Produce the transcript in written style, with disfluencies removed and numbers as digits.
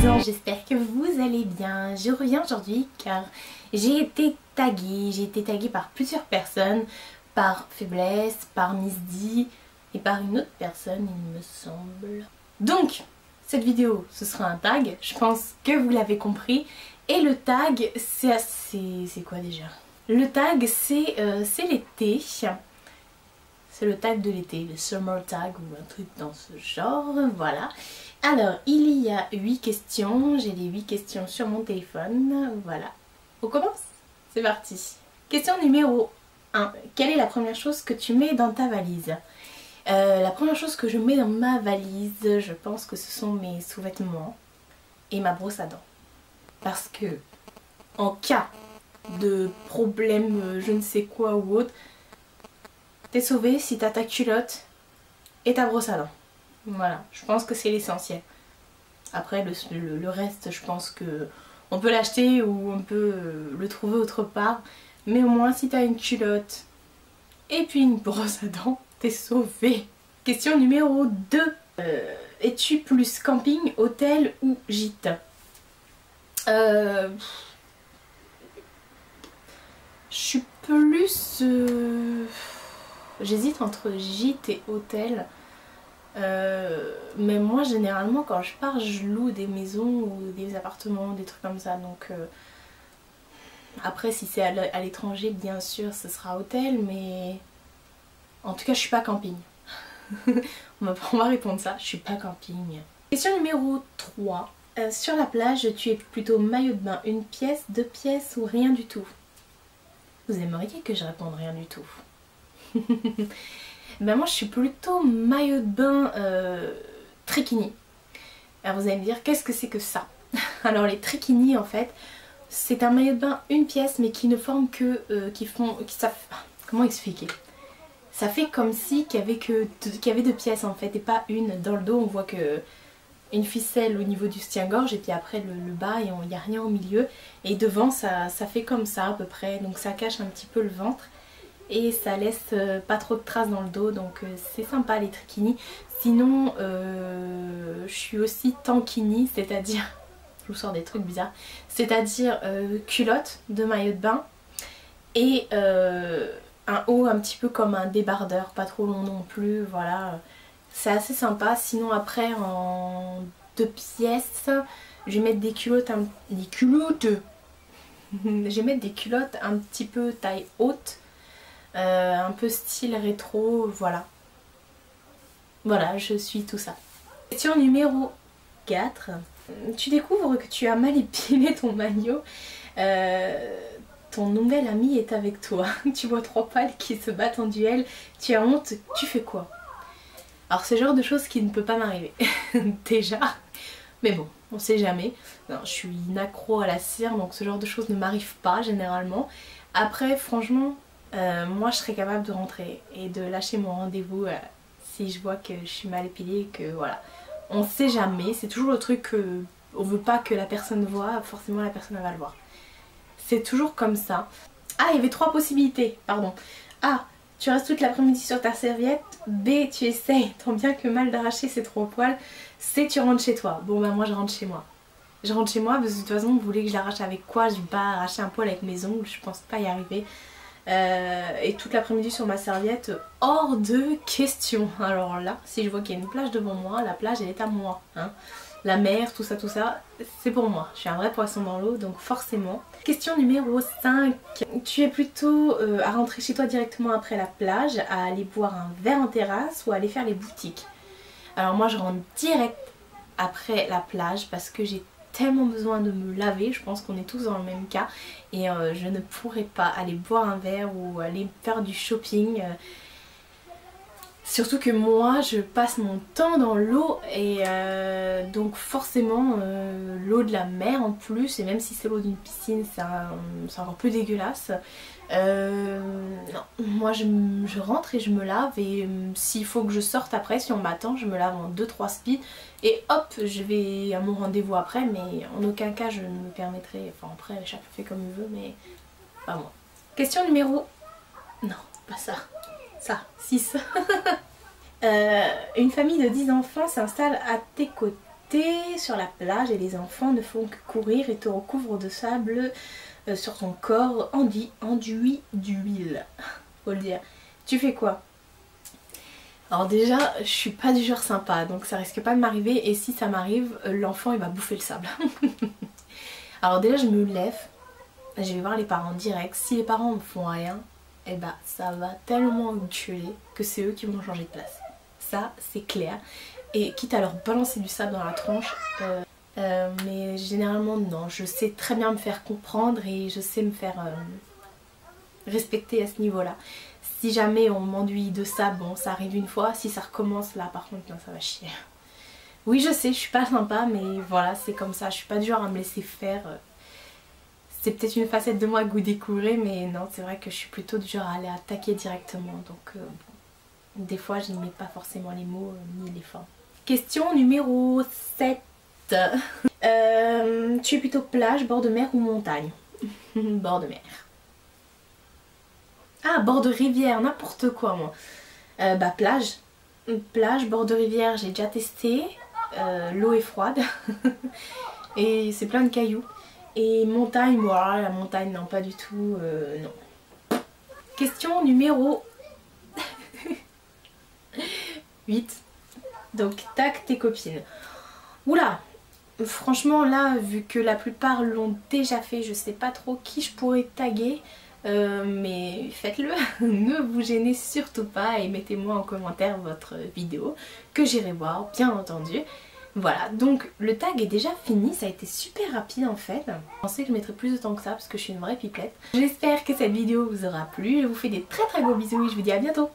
6 ans, j'espère que vous allez bien. Je reviens aujourd'hui car j'ai été taguée par plusieurs personnes, par Faiblesse, par Miss D et par une autre personne il me semble. Donc cette vidéo ce sera un tag, je pense que vous l'avez compris. Et le tag c'est quoi déjà? Le tag c'est l'été. C'est le tag de l'été, le summer tag ou un truc dans ce genre, voilà. Alors, il y a 8 questions, j'ai les 8 questions sur mon téléphone, voilà. On commence? C'est parti. Question numéro 1. Quelle est la première chose que tu mets dans ta valise? La première chose que je mets dans ma valise, je pense que ce sont mes sous-vêtements et ma brosse à dents. Parce que, en cas de problème, je ne sais quoi ou autre, t'es sauvé si t'as ta culotte et ta brosse à dents. Voilà, je pense que c'est l'essentiel. Après le reste, je pense que on peut l'acheter ou on peut le trouver autre part. Mais au moins si t'as une culotte et puis une brosse à dents, t'es sauvé. Question numéro 2. Es-tu plus camping, hôtel ou gîte? Je suis plus... J'hésite entre gîte et hôtel. Mais moi généralement quand je pars je loue des maisons ou des appartements, des trucs comme ça. Donc après si c'est à l'étranger bien sûr ce sera hôtel, mais en tout cas je suis pas camping. on va répondre ça, je suis pas camping. Question numéro 3. Sur la plage tu es plutôt maillot de bain, une pièce, 2 pièces ou rien du tout? Vous aimeriez que je réponde rien du tout? Ben moi je suis plutôt maillot de bain trikini. Alors vous allez me dire qu'est-ce que c'est que ça? Alors les trikini en fait c'est un maillot de bain une pièce mais qui ne forme que comment expliquer? Ça fait comme si qu'il y avait 2 pièces en fait et pas une. Dans le dos on voit que une ficelle au niveau du soutien-gorge et puis après le bas et il n'y a rien au milieu. Et devant ça fait comme ça à peu près, donc ça cache un petit peu le ventre. Et ça laisse pas trop de traces dans le dos, donc c'est sympa les trikini. Sinon je suis aussi tankini, c'est-à-dire, je vous sors des trucs bizarres, c'est-à-dire culotte de maillot de bain et un haut un petit peu comme un débardeur, pas trop long non plus, voilà. C'est assez sympa. Sinon après en 2 pièces, je vais mettre des culottes, je vais mettre des culottes un petit peu taille haute. Un peu style rétro, voilà. Voilà, je suis tout ça. Question numéro 4. Tu découvres que tu as mal épilé ton maillot. Ton nouvel ami est avec toi. Tu vois 3 pâles qui se battent en duel. Tu as honte, tu fais quoi? Alors c'est le genre de choses qui ne peut pas m'arriver. Déjà. Mais bon, on sait jamais. Non, je suis une accro à la cire, donc ce genre de choses ne m'arrive pas généralement. Après, franchement... moi je serais capable de rentrer et de lâcher mon rendez-vous si je vois que je suis mal épilée, que voilà. On sait jamais, c'est toujours le truc que on veut pas que la personne voit, forcément la personne va le voir. C'est toujours comme ça. Ah, il y avait 3 possibilités, pardon. A. Tu restes toute l'après-midi sur ta serviette. B. Tu essayes tant bien que mal d'arracher ces 3 poils. C. Tu rentres chez toi. Bon bah moi je rentre chez moi. Je rentre chez moi parce que de toute façon vous voulez que je l'arrache avec quoi? Je vais pas arracher un poil avec mes ongles, je pense pas y arriver. Et toute l'après-midi sur ma serviette, hors de question. Alors là, si je vois qu'il y a une plage devant moi, la plage elle est à moi, hein. La mer, tout ça, c'est pour moi. Je suis un vrai poisson dans l'eau, donc forcément. Question numéro 5. Tu es plutôt à rentrer chez toi directement après la plage, à aller boire un verre en terrasse ou à aller faire les boutiques? Alors moi je rentre direct après la plage parce que j'ai tellement besoin de me laver, je pense qu'on est tous dans le même cas et je ne pourrais pas aller boire un verre ou aller faire du shopping. Surtout que moi je passe mon temps dans l'eau et donc forcément l'eau de la mer en plus, et même si c'est l'eau d'une piscine c'est encore plus dégueulasse. Non, moi je rentre et je me lave et s'il faut que je sorte après, si on m'attend, je me lave en 2-3 speed et hop je vais à mon rendez-vous après, mais en aucun cas je ne me permettrai, enfin après chacun fait comme il veut mais pas moi. Question numéro... non, pas ça. Ça, 6. Une famille de 10 enfants s'installe à tes côtés. T'es sur la plage et les enfants ne font que courir et te recouvrent de sable sur ton corps enduit d'huile. Faut le dire. Tu fais quoi? Alors déjà, je suis pas du genre sympa, donc ça risque pas de m'arriver, et si ça m'arrive, l'enfant il va bouffer le sable. Alors déjà, je me lève, je vais voir les parents direct. Si les parents me font rien, eh ben ça va tellement gueuler que c'est eux qui vont changer de place. Ça, c'est clair. Et quitte à leur balancer du sable dans la tronche, mais généralement non, je sais très bien me faire comprendre et je sais me faire respecter à ce niveau-là. Si jamais on m'enduit de sable, bon ça arrive une fois, si ça recommence là par contre, non, ça va chier. Oui je sais, je suis pas sympa, mais voilà c'est comme ça, je suis pas du genre à me laisser faire. C'est peut-être une facette de moi que vous découvrez, mais non c'est vrai que je suis plutôt du genre à aller attaquer directement, donc bon, des fois je n'y mets pas forcément les mots ni les formes. Question numéro 7. Tu es plutôt plage, bord de mer ou montagne? Bord de mer. Ah, bord de rivière, n'importe quoi moi. Bah plage. Plage, bord de rivière, j'ai déjà testé. L'eau est froide. Et c'est plein de cailloux. Et montagne, voilà, la montagne, non pas du tout, non. Question numéro 8. Donc tag tes copines. Oula, franchement là, vu que la plupart l'ont déjà fait, je sais pas trop qui je pourrais taguer. Mais faites-le, ne vous gênez surtout pas et mettez-moi en commentaire votre vidéo que j'irai voir bien entendu. Voilà, donc le tag est déjà fini, ça a été super rapide en fait. Je pensais que je mettrais plus de temps que ça parce que je suis une vraie pipelette. J'espère que cette vidéo vous aura plu, je vous fais des très gros bisous et je vous dis à bientôt.